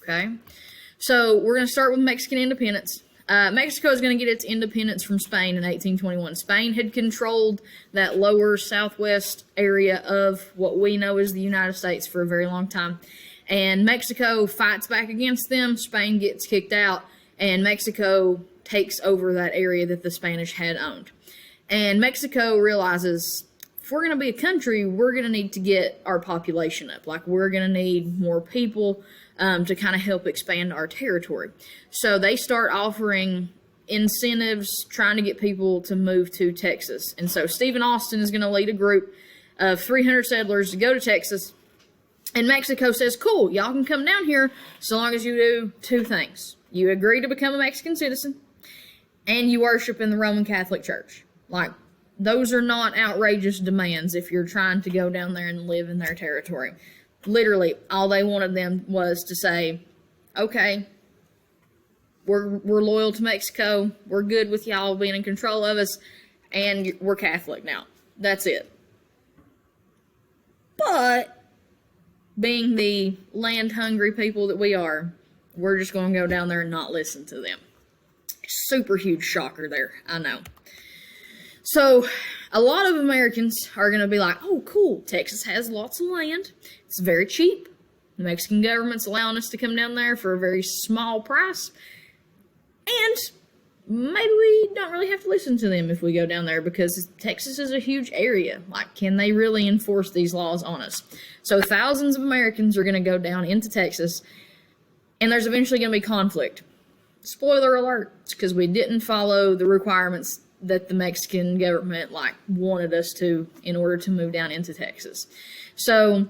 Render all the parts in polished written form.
Okay, so we're going to start with Mexican independence. Mexico is going to get its independence from Spain in 1821. Spain had controlled that lower southwest area of what we know as the United States for a very long time. And Mexico fights back against them. Spain gets kicked out, and Mexico takes over that area that the Spanish had owned. And Mexico realizes, if we're going to be a country, we're going to need to get our population up. Like, we're going to need more people to kind of help expand our territory. So they start offering incentives, trying to get people to move to Texas. And so Stephen Austin is going to lead a group of 300 settlers to go to Texas. And Mexico says, cool, y'all can come down here so long as you do two things. You agree to become a Mexican citizen, and you worship in the Roman Catholic Church. Like, those are not outrageous demands if you're trying to go down there and live in their territory. Literally, all they wanted them was to say, okay, we're loyal to Mexico, we're good with y'all being in control of us, and we're Catholic now. That's it. But, being the land-hungry people that we are, we're just going to go down there and not listen to them. Super huge shocker there, I know. So, a lot of Americans are going to be like, oh, cool, Texas has lots of land. It's very cheap. The Mexican government's allowing us to come down there for a very small price. And maybe we don't really have to listen to them if we go down there, because Texas is a huge area. Like, can they really enforce these laws on us? So thousands of Americans are going to go down into Texas, and there's eventually going to be conflict. Spoiler alert, it's because we didn't follow the requirements that the Mexican government wanted us to in order to move down into Texas. So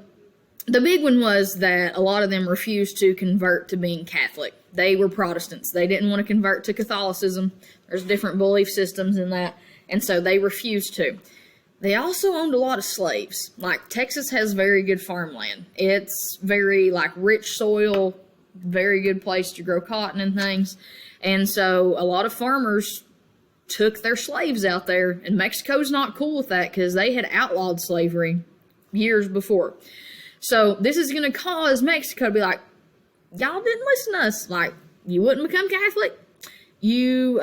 the big one was that a lot of them refused to convert to being Catholic. They were Protestants. They didn't want to convert to Catholicism. There's different belief systems in that, and so they refused to. They also owned a lot of slaves. Like, Texas has very good farmland. It's very, rich soil, very good place to grow cotton and things. And so a lot of farmers took their slaves out there, and Mexico's not cool with that because they had outlawed slavery years before. So this is going to cause Mexico to be like, y'all didn't listen to us. Like, you wouldn't become Catholic. You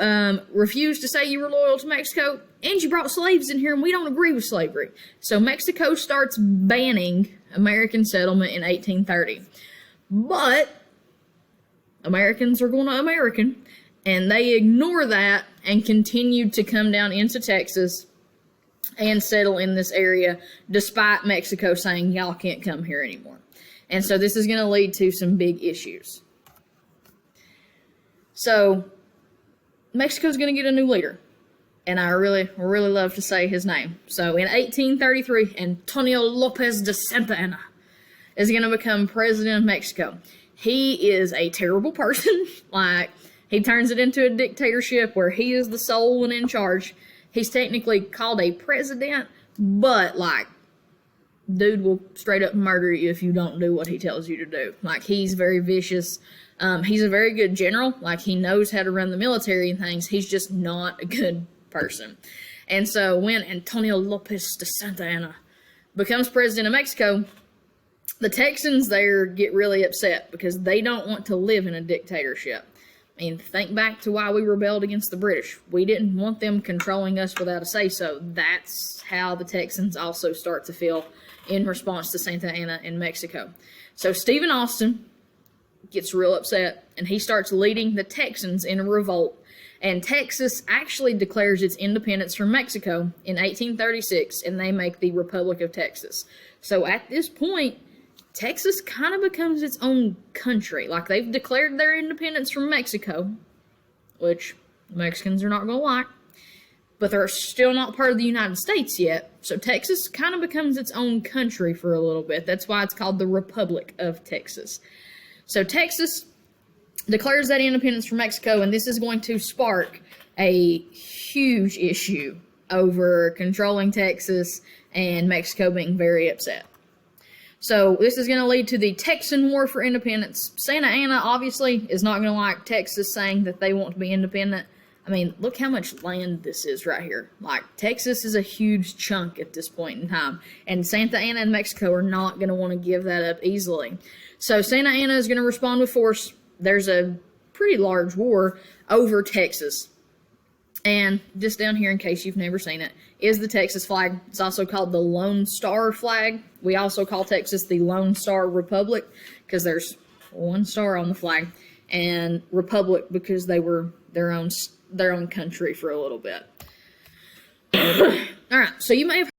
refused to say you were loyal to Mexico, and you brought slaves in here, and we don't agree with slavery. So Mexico starts banning American settlement in 1830. But Americans are going to American, and they ignore that and continued to come down into Texas and settle in this area, despite Mexico saying, y'all can't come here anymore. And so this is going to lead to some big issues. So Mexico's going to get a new leader, and I really love to say his name. So in 1833, Antonio Lopez de Santa Anna is going to become president of Mexico. He is a terrible person. He turns it into a dictatorship where he is the sole one in charge. He's technically called a president, but, dude will straight up murder you if you don't do what he tells you to do. He's very vicious. He's a very good general. He knows how to run the military and things. He's just not a good person. And so when Antonio Lopez de Santa Anna becomes president of Mexico, the Texans there get really upset because they don't want to live in a dictatorship. I mean, think back to why we rebelled against the British. We didn't want them controlling us without a say-so. That's how the Texans also start to feel in response to Santa Anna in Mexico. So Stephen Austin gets real upset, and he starts leading the Texans in a revolt. And Texas actually declares its independence from Mexico in 1836, and they make the Republic of Texas. So at this point, Texas kind of becomes its own country. They've declared their independence from Mexico, which Mexicans are not going to like, but they're still not part of the United States yet. So Texas kind of becomes its own country for a little bit. That's why it's called the Republic of Texas. So Texas declares that independence from Mexico, and this is going to spark a huge issue over controlling Texas and Mexico being very upset. So this is going to lead to the Texan War for Independence. Santa Anna, obviously, is not going to like Texas saying that they want to be independent. I mean, look how much land this is right here. Like, Texas is a huge chunk at this point in time. And Santa Anna and Mexico are not going to want to give that up easily. So Santa Anna is going to respond with force. There's a pretty large war over Texas. And just down here, in case you've never seen it, is the Texas flag. It's also called the Lone Star flag. We also call Texas the Lone Star Republic because there's one star on the flag. And Republic because they were their own country for a little bit. All right, so you may have